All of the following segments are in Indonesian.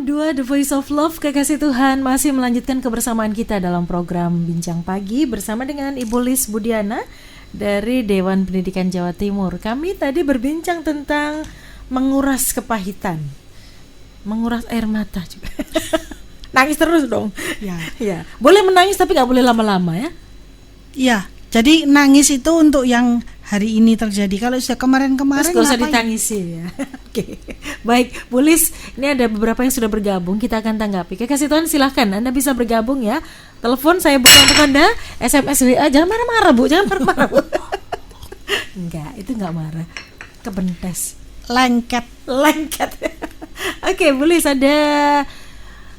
106.2 The Voice of Love, Kekasih Tuhan, masih melanjutkan kebersamaan kita dalam program Bincang Pagi bersama dengan Ibu Lis Budiana dari Dewan Pendidikan Jawa Timur. Kami tadi berbincang tentang menguras kepahitan, menguras air mata juga. Nangis terus dong. Ya. Boleh menangis tapi gak boleh lama-lama ya. Iya, jadi nangis itu untuk yang hari ini terjadi. Kalau sudah kemarin-kemarin gak usah ditangisi ya. Oke. Baik, Bu Lis, ini ada beberapa yang sudah bergabung, kita akan tanggapi. Kekasih Tuhan, silahkan Anda bisa bergabung ya. Telepon saya buka untuk Anda, SMS WA, jangan marah-marah Bu, jangan marah-marah Bu. Enggak, itu enggak marah. Kebentes. Lengket. Oke, Bu Lis, ada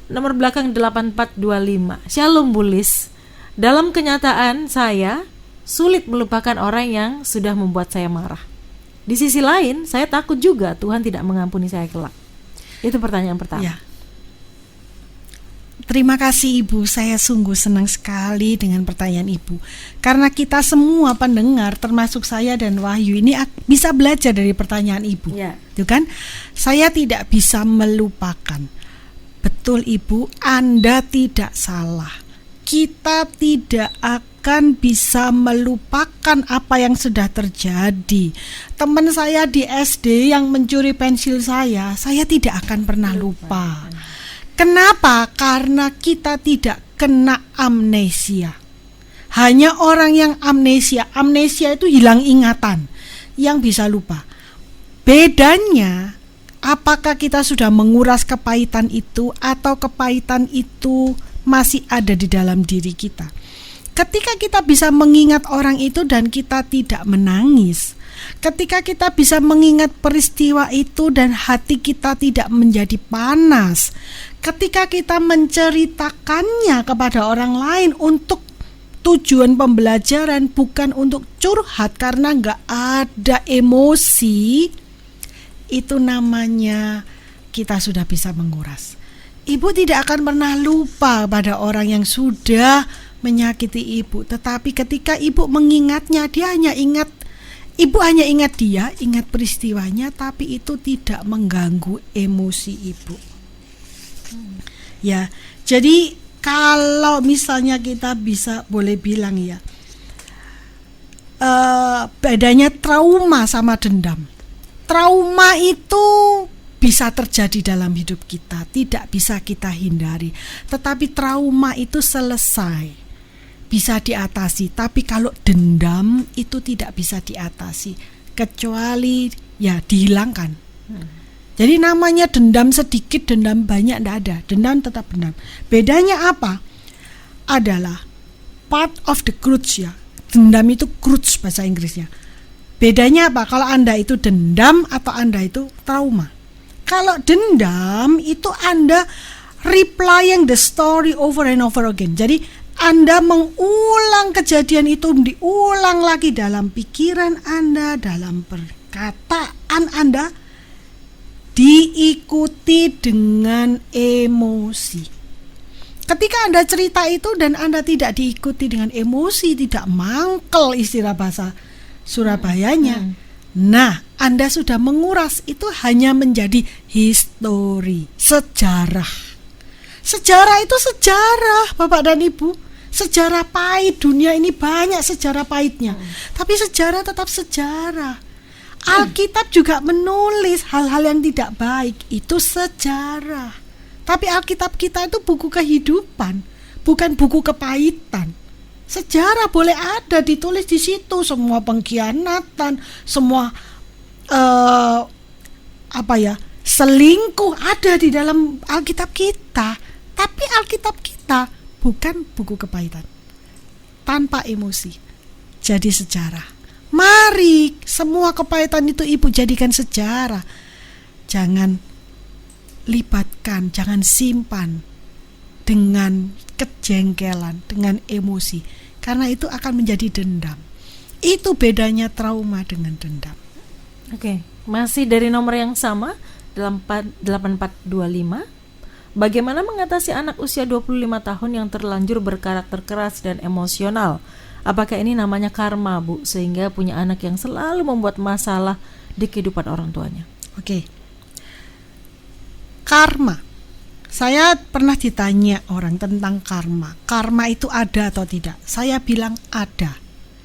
nomor belakang 8425. Shalom Bu Lis. Dalam kenyataan saya sulit melupakan orang yang sudah membuat saya marah. Di sisi lain, saya takut juga Tuhan tidak mengampuni saya kelak. Itu pertanyaan pertama. Ya. Terima kasih Ibu, saya sungguh senang sekali dengan pertanyaan Ibu. Karena kita semua pendengar, termasuk saya dan Wahyu ini bisa belajar dari pertanyaan Ibu. Ya. Itu kan? Saya tidak bisa melupakan. Betul Ibu, Anda tidak salah. Kita tidak akan bisa melupakan apa yang sudah terjadi. Teman saya di SD yang mencuri pensil saya tidak akan pernah lupa. Kenapa? Karena kita tidak kena amnesia. Hanya orang yang amnesia itu hilang ingatan, yang bisa lupa. Bedanya, apakah kita sudah menguras kepahitan itu atau kepahitan itu masih ada di dalam diri kita. Ketika kita bisa mengingat orang itu dan kita tidak menangis, ketika kita bisa mengingat peristiwa itu dan hati kita tidak menjadi panas, ketika kita menceritakannya kepada orang lain untuk tujuan pembelajaran, bukan untuk curhat karena gak ada emosi, itu namanya kita sudah bisa menguras. Ibu tidak akan pernah lupa pada orang yang sudah menyakiti ibu. Tetapi ketika ibu mengingatnya, ibu hanya ingat dia, ingat peristiwanya, tapi itu tidak mengganggu emosi ibu. Ya, jadi kalau misalnya kita bisa boleh bilang ya, bedanya trauma sama dendam. Trauma itu bisa terjadi dalam hidup kita, tidak bisa kita hindari. Tetapi trauma itu selesai, bisa diatasi. Tapi kalau dendam itu tidak bisa diatasi, kecuali ya dihilangkan. Jadi namanya dendam sedikit, dendam banyak tidak ada. Dendam tetap dendam. Bedanya apa? Adalah part of the grudge ya. Dendam itu grudge bahasa Inggrisnya. Bedanya apa? Kalau Anda itu dendam atau Anda itu trauma. Kalau dendam itu Anda replying the story over and over again. Jadi Anda mengulang kejadian itu, diulang lagi dalam pikiran Anda, dalam perkataan Anda, diikuti dengan emosi. Ketika Anda cerita itu dan Anda tidak diikuti dengan emosi, tidak mangkel istilah bahasa Surabayanya, nah Anda sudah menguras, itu hanya menjadi histori, sejarah. Sejarah itu sejarah Bapak dan Ibu. Sejarah pahit, dunia ini banyak sejarah pahitnya, tapi sejarah tetap sejarah. Alkitab juga menulis hal-hal yang tidak baik, itu sejarah. Tapi Alkitab kita itu buku kehidupan, bukan buku kepahitan. Sejarah boleh ada ditulis di situ, semua pengkhianatan, semua selingkuh ada di dalam Alkitab kita. Tapi Alkitab kita bukan buku kepahitan, tanpa emosi, jadi sejarah. Mari semua kepahitan itu Ibu jadikan sejarah. Jangan libatkan, jangan simpan dengan kejengkelan, dengan emosi, karena itu akan menjadi dendam. Itu bedanya trauma dengan dendam. Oke, masih dari nomor yang sama, 8425. Bagaimana mengatasi anak usia 25 tahun yang terlanjur berkarakter keras dan emosional? Apakah ini namanya karma, Bu, sehingga punya anak yang selalu membuat masalah di kehidupan orang tuanya? Oke. Karma Saya pernah ditanya orang tentang karma. Karma itu ada atau tidak? Saya bilang ada.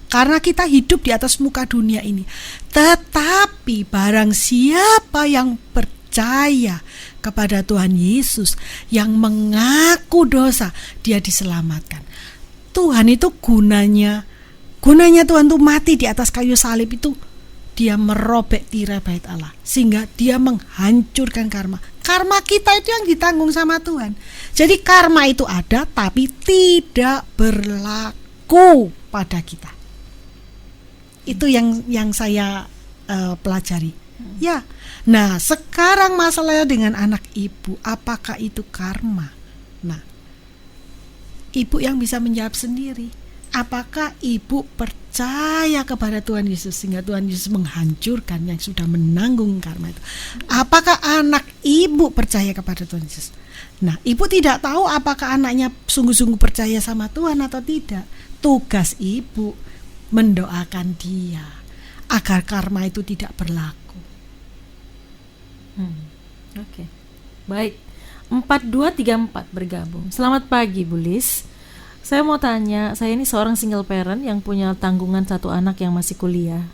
Karena kita hidup di atas muka dunia ini. Tetapi barang siapa yang percaya kepada Tuhan Yesus, yang mengaku dosa, dia diselamatkan. Tuhan itu gunanya Tuhan itu mati di atas kayu salib itu, dia merobek tirai bait Allah, sehingga dia menghancurkan karma. Karma kita itu yang ditanggung sama Tuhan. Jadi karma itu ada tapi tidak berlaku pada kita. Itu yang saya pelajari. Ya. Nah, sekarang masalahnya dengan anak ibu, apakah itu karma? Nah, ibu yang bisa menjawab sendiri. Apakah ibu percaya kepada Tuhan Yesus sehingga Tuhan Yesus menghancurkan yang sudah menanggung karma itu? Apakah anak ibu percaya kepada Tuhan Yesus? Nah, ibu tidak tahu apakah anaknya sungguh-sungguh percaya sama Tuhan atau tidak. Tugas ibu mendoakan dia agar karma itu tidak berlaku. Oke. Baik. 4234 bergabung. Selamat pagi, Bu Lis. Saya mau tanya, saya ini seorang single parent yang punya tanggungan satu anak yang masih kuliah.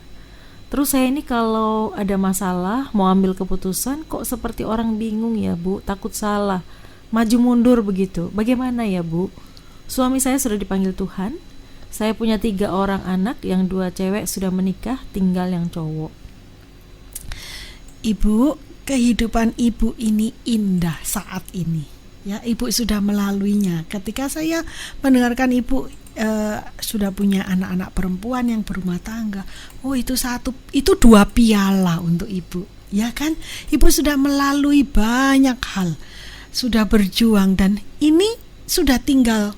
Terus saya ini kalau ada masalah, mau ambil keputusan, kok seperti orang bingung ya Bu, takut salah, maju mundur begitu. Bagaimana ya Bu? Suami saya sudah dipanggil Tuhan, saya punya 3 orang anak, yang 2 cewek sudah menikah, tinggal yang cowok. Ibu, kehidupan ibu ini indah saat ini. Ya, ibu sudah melaluinya. Ketika saya mendengarkan ibu sudah punya anak-anak perempuan yang berumah tangga, itu 2 piala untuk ibu, ya kan? Ibu sudah melalui banyak hal, sudah berjuang, dan ini sudah tinggal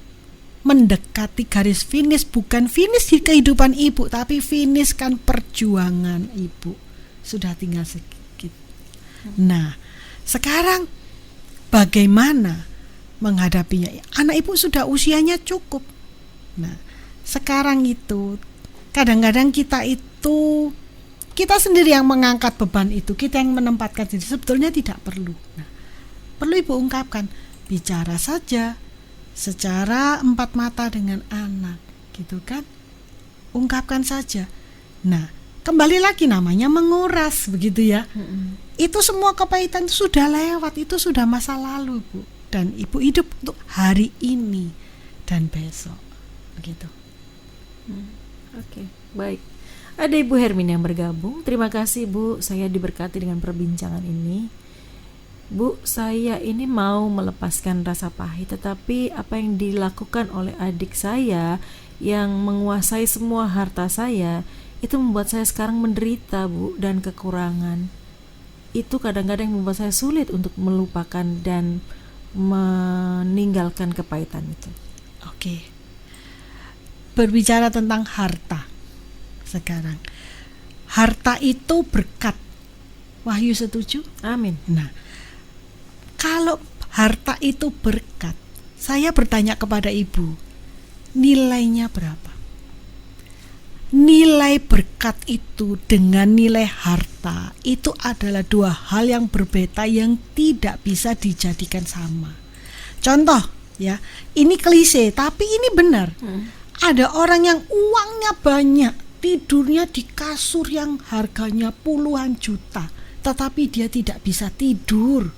mendekati garis finish. Bukan finish di kehidupan ibu, tapi finish kan perjuangan ibu. Sudah tinggal sedikit. Nah, sekarang bagaimana menghadapinya? Anak ibu sudah usianya cukup. Nah, sekarang itu kadang-kadang kita sendiri yang mengangkat beban itu, kita yang menempatkan diri. Sebetulnya tidak perlu. Nah, perlu ibu ungkapkan, bicara saja secara 4 mata dengan anak, gitu kan? Ungkapkan saja. Nah, kembali lagi namanya menguras, begitu ya. Itu semua kepahitan itu sudah lewat, itu sudah masa lalu, Bu. Dan ibu hidup untuk hari ini dan besok, begitu. Oke, baik. Ada Ibu Hermin yang bergabung. Terima kasih Bu, saya diberkati dengan perbincangan ini. Bu, saya ini mau melepaskan rasa pahit, tetapi apa yang dilakukan oleh adik saya yang menguasai semua harta saya, itu membuat saya sekarang menderita, Bu, dan kekurangan. Itu kadang-kadang membuat saya sulit untuk melupakan dan meninggalkan kepahitan itu. Oke. Berbicara tentang harta sekarang. Harta itu berkat. Wahyu setuju? Amin. Nah, kalau harta itu berkat, saya bertanya kepada ibu, nilainya berapa? Nilai berkat itu dengan nilai harta itu adalah 2 hal yang berbeda, yang tidak bisa dijadikan sama. Contoh ya, ini klise tapi ini benar. Ada orang yang uangnya banyak, tidurnya di kasur yang harganya puluhan juta, tetapi dia tidak bisa tidur.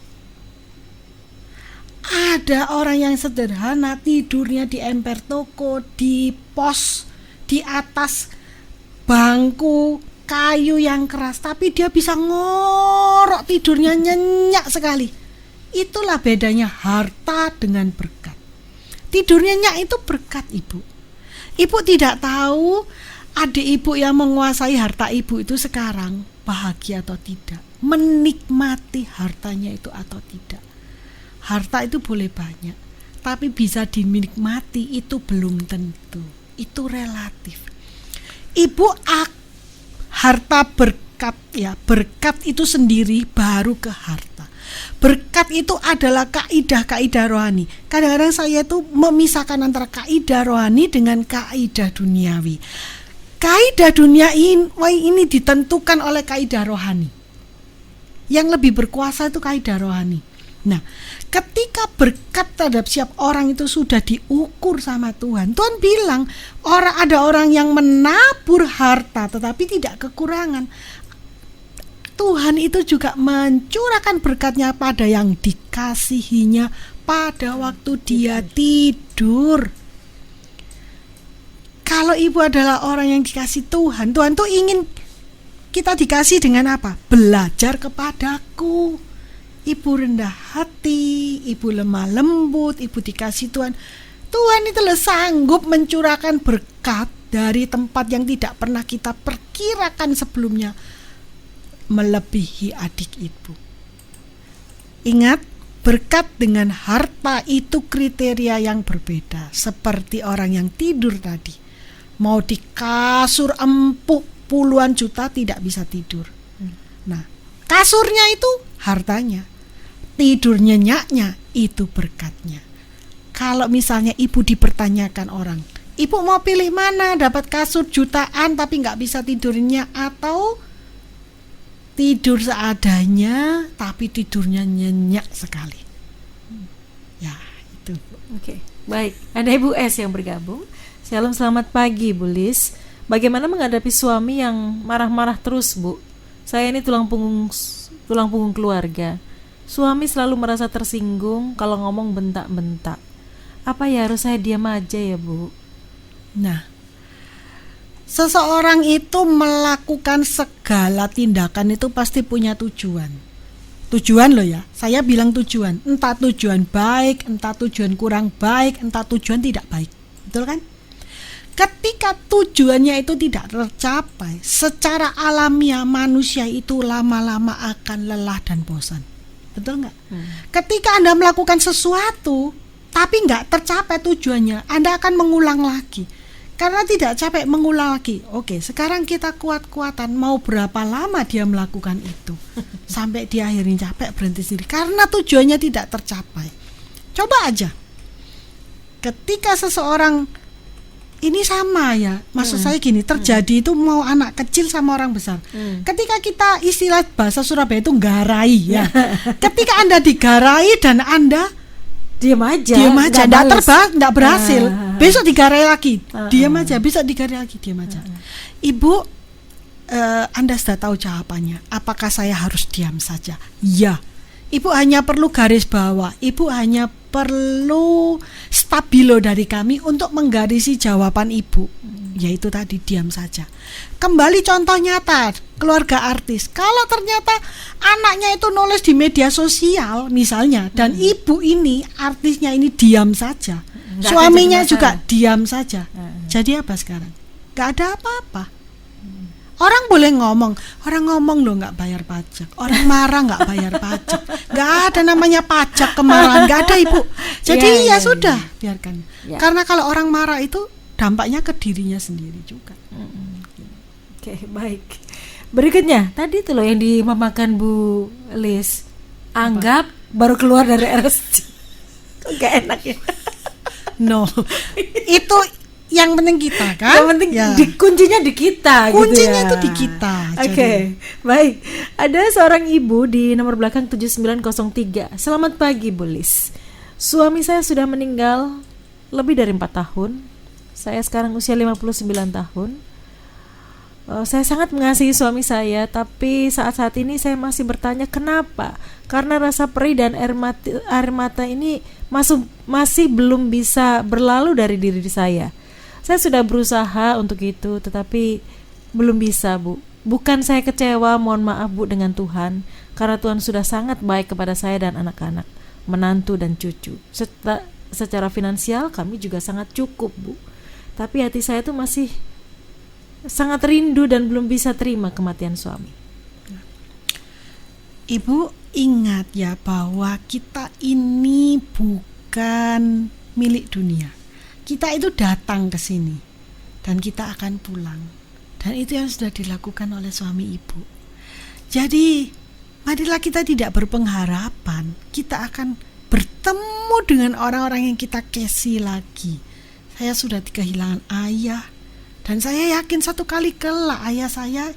Ada orang yang sederhana, tidurnya di emper toko, di pos, di atas bangku kayu yang keras, tapi dia bisa ngorok, tidurnya nyenyak sekali. Itulah bedanya harta dengan berkat. Tidur nyenyak itu berkat, Ibu. Ibu tidak tahu adik ibu yang menguasai harta ibu itu sekarang bahagia atau tidak, menikmati hartanya itu atau tidak. Harta itu boleh banyak, tapi bisa dinikmati itu belum tentu. Itu relatif. Ibu harta berkat ya, berkat itu sendiri baru ke harta. Berkat itu adalah kaidah-kaidah rohani. Kadang-kadang saya itu memisahkan antara kaidah rohani dengan kaidah duniawi. Kaidah dunia ini ditentukan oleh kaidah rohani. Yang lebih berkuasa itu kaidah rohani. Nah, Ketika berkat terhadap setiap orang itu sudah diukur sama Tuhan, Tuhan bilang ada orang yang menabur harta tetapi tidak kekurangan. Tuhan itu juga mencurahkan berkatnya pada yang dikasihinya pada waktu dia tidur. Kalau ibu adalah orang yang dikasih Tuhan, Tuhan tuh ingin kita dikasih dengan apa? Belajar kepadaku. Ibu rendah hati, ibu lemah lembut, ibu dikasih Tuhan. Tuhan itu sanggup mencurahkan berkat dari tempat yang tidak pernah kita perkirakan sebelumnya, melebihi adik ibu. Ingat, berkat dengan harta itu kriteria yang berbeda. Seperti orang yang tidur tadi, mau di kasur empuk puluhan juta tidak bisa tidur. Nah, kasurnya itu hartanya, tidur nyenyaknya itu berkatnya. Kalau misalnya ibu dipertanyakan orang, ibu mau pilih mana, dapat kasur jutaan tapi nggak bisa tidurnya, atau tidur seadanya tapi tidurnya nyenyak sekali? Ya itu. Oke, baik. Ada Ibu S yang bergabung. Shalom, selamat pagi Bu Lis. Bagaimana menghadapi suami yang marah-marah terus, Bu? Saya ini tulang punggung keluarga. Suami selalu merasa tersinggung kalau ngomong bentak-bentak. Apa ya, harus saya diam aja ya, Bu? Nah, seseorang itu melakukan segala tindakan itu pasti punya tujuan. Tujuan loh ya, saya bilang tujuan. Entah tujuan baik, entah tujuan kurang baik, entah tujuan tidak baik. Betul kan? Ketika tujuannya itu tidak tercapai, secara alamiah manusia itu lama-lama akan lelah dan bosan. Betul nggak? Ketika Anda melakukan sesuatu tapi nggak tercapai tujuannya, Anda akan mengulang lagi. Karena tidak capek, mengulang lagi. Oke, sekarang kita kuat-kuatan. Mau berapa lama dia melakukan itu sampai dia akhirnya capek, berhenti sendiri karena tujuannya tidak tercapai. Coba aja, ketika seseorang, ini sama ya, maksud saya gini, terjadi itu mau anak kecil sama orang besar. Ketika kita, istilah bahasa Surabaya itu garai ya. Ketika Anda digarai dan Anda diam aja, enggak berhasil, besok digarai lagi, diam aja, besok digarai lagi, diam aja. Ibu, Anda sudah tahu jawabannya. Apakah saya harus diam saja? Ya. Ibu hanya perlu garis bawah, ibu hanya perlu stabilo dari kami untuk menggarisi jawaban ibu, yaitu tadi diam saja. Kembali contoh nyata, keluarga artis. Kalau ternyata anaknya itu nulis di media sosial misalnya, dan ibu ini, artisnya ini diam saja, suaminya juga diam saja, jadi apa sekarang? Gak ada apa-apa. Orang boleh ngomong, orang ngomong loh nggak bayar pajak, orang marah nggak bayar pajak, nggak ada namanya pajak kemarahan, nggak ada ibu. Jadi ya sudah, biarkan. Karena kalau orang marah itu dampaknya ke dirinya sendiri juga. Oke, baik. Berikutnya, tadi itu loh yang dimamakan Bu Lis. Anggap baru keluar dari RSC. Kok gak enak ya? No, itu yang penting kita kan. Yang penting ya. Kuncinya di kita. Kuncinya gitu ya. Itu di kita. Oke, baik. Ada seorang ibu di nomor belakang 7903. Selamat pagi Bu Lis. Suami saya sudah meninggal lebih dari 4 tahun. Saya sekarang usia 59 tahun. Saya sangat mengasihi suami saya, tapi saat-saat ini saya masih bertanya kenapa? Karena rasa perih dan air mata ini masih belum bisa berlalu dari diri saya. Saya sudah berusaha untuk itu, tetapi belum bisa, Bu. Bukan saya kecewa, mohon maaf Bu, dengan Tuhan, karena Tuhan sudah sangat baik kepada saya dan anak-anak, menantu dan cucu. Secara finansial kami juga sangat cukup, Bu. Tapi hati saya tuh masih sangat rindu dan belum bisa terima kematian suami. Ibu ingat ya bahwa kita ini bukan milik dunia. Kita itu datang ke sini dan kita akan pulang. Dan itu yang sudah dilakukan oleh suami ibu. Jadi marilah kita tidak berpengharapan kita akan bertemu dengan orang-orang yang kita kasih lagi. Saya sudah kehilangan ayah, dan saya yakin satu kali kelak ayah saya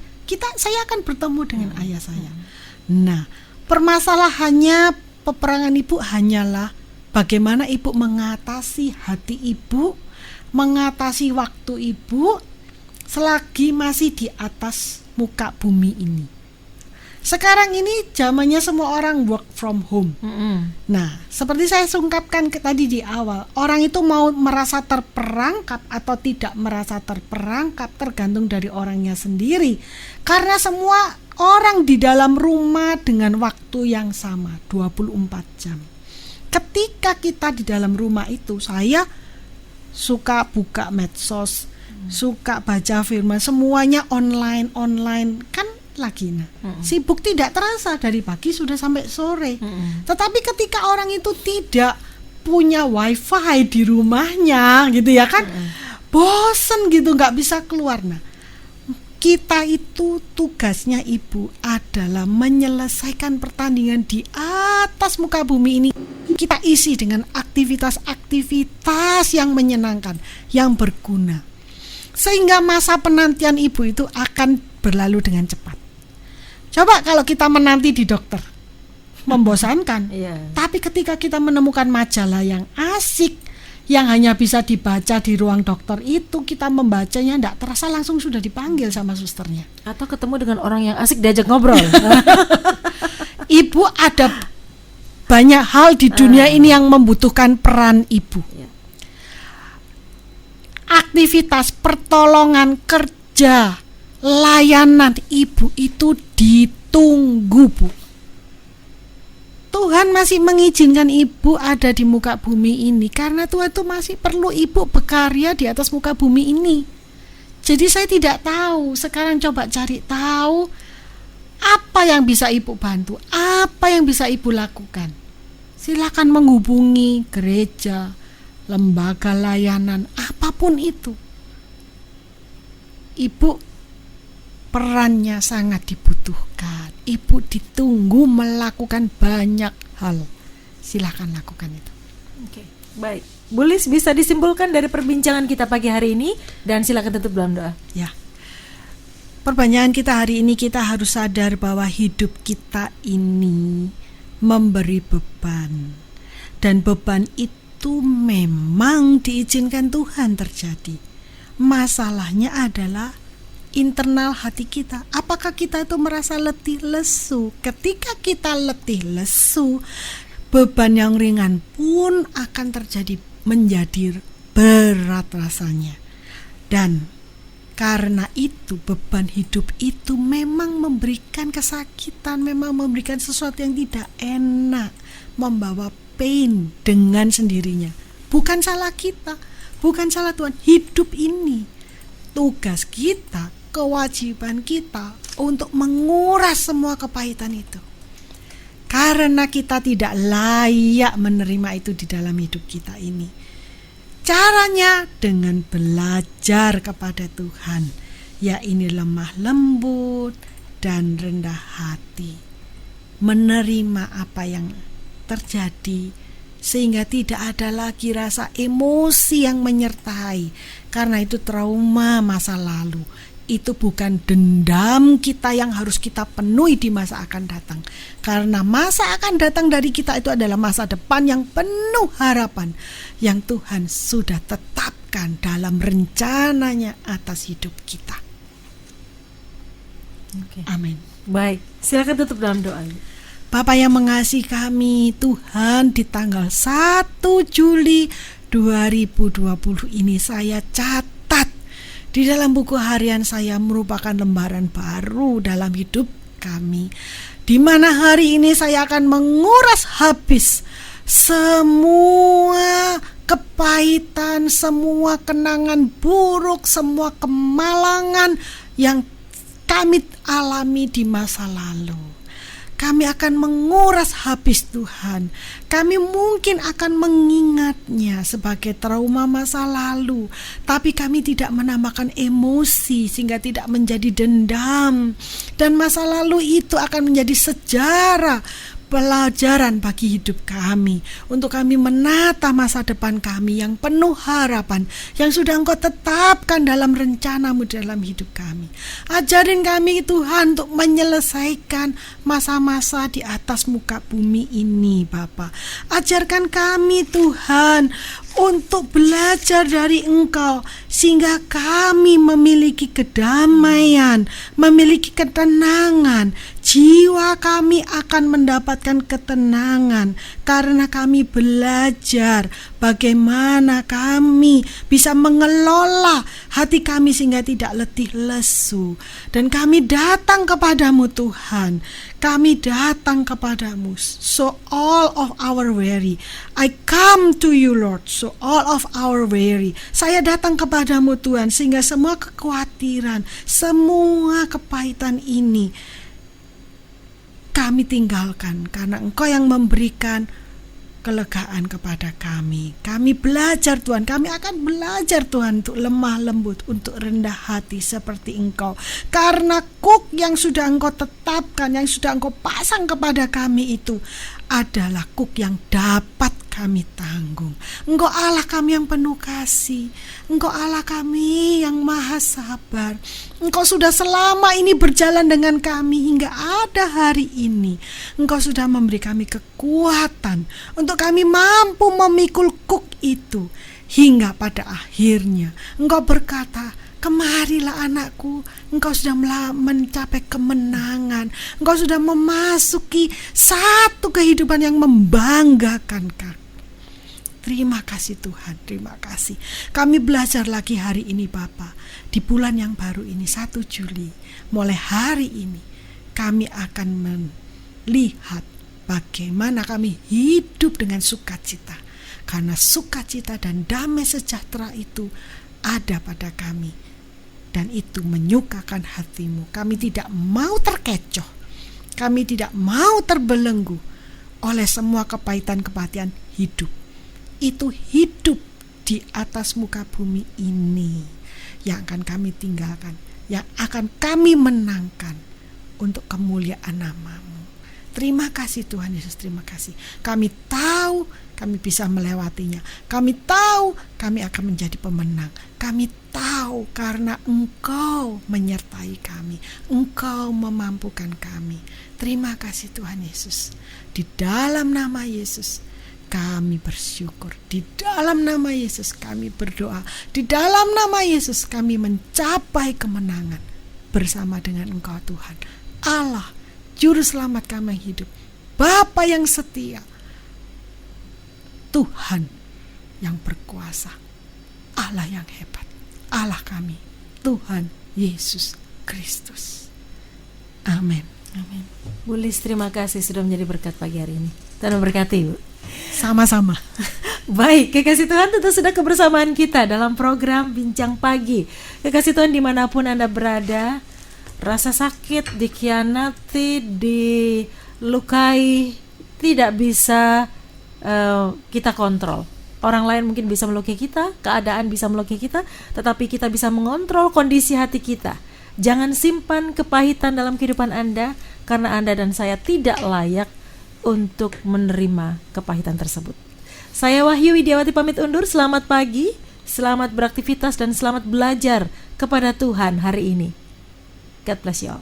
akan bertemu dengan ayah saya. Nah, permasalahannya peperangan ibu hanyalah bagaimana ibu mengatasi hati ibu, mengatasi waktu ibu selagi masih di atas muka bumi ini. Sekarang ini zamannya semua orang work from home. Nah, seperti saya sungkapkan tadi di awal, orang itu mau merasa terperangkap atau tidak merasa terperangkap tergantung dari orangnya sendiri. Karena semua orang di dalam rumah dengan waktu yang sama, 24 jam. Ketika kita di dalam rumah itu, saya suka buka medsos, suka baca firman, semuanya online kan lagi. Sibuk tidak terasa dari pagi sudah sampai sore. Tetapi ketika orang itu tidak punya wifi di rumahnya gitu ya kan, bosen gitu, nggak bisa keluar. Nah, kita itu tugasnya ibu adalah menyelesaikan pertandingan di atas muka bumi ini. Kita isi dengan aktivitas-aktivitas yang menyenangkan, yang berguna, sehingga masa penantian ibu itu akan berlalu dengan cepat. Coba kalau kita menanti di dokter, membosankan. Tapi ketika kita menemukan majalah yang asik, yang hanya bisa dibaca di ruang dokter itu, kita membacanya tidak terasa langsung sudah dipanggil sama susternya. Atau ketemu dengan orang yang asik diajak ngobrol. Ibu ada banyak hal di dunia ini yang membutuhkan peran ibu. Aktivitas pertolongan, kerja, layanan ibu itu ditunggu, Bu. Tuhan masih mengizinkan ibu ada di muka bumi ini karena Tuhan itu masih perlu ibu berkarya di atas muka bumi ini. Jadi saya tidak tahu, sekarang coba cari tahu apa yang bisa ibu bantu, apa yang bisa ibu lakukan. Silakan menghubungi gereja, lembaga layanan, apapun itu. Ibu perannya sangat dibutuhkan. Ibu ditunggu melakukan banyak hal. Silakan lakukan itu. Oke, baik. Bu Lis, bisa disimpulkan dari perbincangan kita pagi hari ini, dan silakan tutup dalam doa. Ya. Perbincangan kita hari ini, kita harus sadar bahwa hidup kita ini memberi beban. Dan beban itu memang diizinkan Tuhan terjadi. Masalahnya adalah internal hati kita. Apakah kita itu merasa letih lesu? Ketika kita letih lesu, beban yang ringan pun akan terjadi menjadi berat rasanya. Dan karena itu beban hidup itu memang memberikan kesakitan, memang memberikan sesuatu yang tidak enak, membawa pain dengan sendirinya. Bukan salah kita, bukan salah Tuhan. Hidup ini tugas kita, kewajiban kita untuk menguras semua kepahitan itu. Karena kita tidak layak menerima itu di dalam hidup kita ini. Caranya dengan belajar kepada Tuhan, yaitu lemah lembut dan rendah hati. Menerima apa yang terjadi, sehingga tidak ada lagi rasa emosi yang menyertai. Karena itu trauma masa lalu. Itu bukan dendam kita yang harus kita penuhi di masa akan datang. Karena masa akan datang dari kita itu adalah masa depan yang penuh harapan, yang Tuhan sudah tetapkan dalam rencananya atas hidup kita. Amin. Baik, silakan tutup dalam doa. Bapa yang mengasihi kami, Tuhan, di tanggal 1 Juli 2020 ini saya catat di dalam buku harian saya merupakan lembaran baru dalam hidup kami, di mana hari ini saya akan menguras habis semua kepahitan, semua kenangan buruk, semua kemalangan yang kami alami di masa lalu. Kami akan menguras habis, Tuhan. Kami mungkin akan mengingatnya sebagai trauma masa lalu, tapi kami tidak menambahkan emosi sehingga tidak menjadi dendam. Dan masa lalu itu akan menjadi sejarah pelajaran bagi hidup kami, untuk kami menata masa depan kami yang penuh harapan, yang sudah Engkau tetapkan dalam rencana-Mu dalam hidup kami. Ajarin kami Tuhan untuk menyelesaikan masa-masa di atas muka bumi ini Bapa. Ajarkan kami Tuhan untuk belajar dari Engkau, sehingga kami memiliki kedamaian, memiliki ketenangan. Jiwa kami akan mendapatkan ketenangan karena kami belajar bagaimana kami bisa mengelola hati kami sehingga tidak letih lesu. Dan kami datang kepadamu Tuhan, kami datang kepadamu. So all of our weary, I come to you Lord. So all of our weary, saya datang kepadamu Tuhan, sehingga semua kekhawatiran, semua kepahitan ini kami tinggalkan, karena Engkau yang memberikan kelegaan kepada kami. Kami belajar Tuhan, kami akan belajar Tuhan untuk lemah lembut, untuk rendah hati seperti Engkau. Karena kuk yang sudah Engkau tetapkan, yang sudah Engkau pasang kepada kami itu adalah kuk yang dapat kami tanggung. Engkau Allah kami yang penuh kasih, Engkau Allah kami yang maha sabar. Engkau sudah selama ini berjalan dengan kami hingga ada hari ini. Engkau sudah memberi kami kekuatan untuk kami mampu memikul kuk itu, hingga pada akhirnya Engkau berkata, kemarilah anakku, engkau sudah mencapai kemenangan, engkau sudah memasuki satu kehidupan yang membanggakan kami. Terima kasih Tuhan, terima kasih. Kami belajar lagi hari ini Bapa, di bulan yang baru ini 1 Juli. Mulai hari ini kami akan melihat bagaimana kami hidup dengan sukacita, karena sukacita dan damai sejahtera itu ada pada kami, dan itu menyukakan hatimu. Kami tidak mau terkecoh, kami tidak mau terbelenggu oleh semua kepahitan-kepahitan hidup. Itu hidup di atas muka bumi ini yang akan kami tinggalkan, yang akan kami menangkan untuk kemuliaan nama-Mu. Terima kasih Tuhan Yesus, terima kasih. Kami tahu kami bisa melewatinya. Kami tahu kami akan menjadi pemenang. Kami tahu karena Engkau menyertai kami, Engkau memampukan kami. Terima kasih Tuhan Yesus. Di dalam nama Yesus kami bersyukur. Di dalam nama Yesus kami berdoa. Di dalam nama Yesus kami mencapai kemenangan bersama dengan Engkau Tuhan Allah, Juru Selamat kami yang hidup, Bapa yang setia, Tuhan yang berkuasa, Allah yang hebat, Allah kami, Tuhan Yesus Kristus. Amin. Amin. Bu Lis, terima kasih sudah menjadi berkat pagi hari ini. Tuhan memberkati Bu. Sama-sama. Baik, kekasih Tuhan, tentu sudah kebersamaan kita dalam program Bincang Pagi. Kekasih Tuhan, dimanapun Anda berada, rasa sakit, dikhianati, dilukai, tidak bisa kita kontrol. Orang lain mungkin bisa melukai kita, keadaan bisa melukai kita, tetapi kita bisa mengontrol kondisi hati kita. Jangan simpan kepahitan dalam kehidupan Anda, karena Anda dan saya tidak layak untuk menerima kepahitan tersebut. Saya Wahyu Widiawati pamit undur. Selamat pagi, selamat beraktivitas, dan selamat belajar kepada Tuhan hari ini. God bless you all.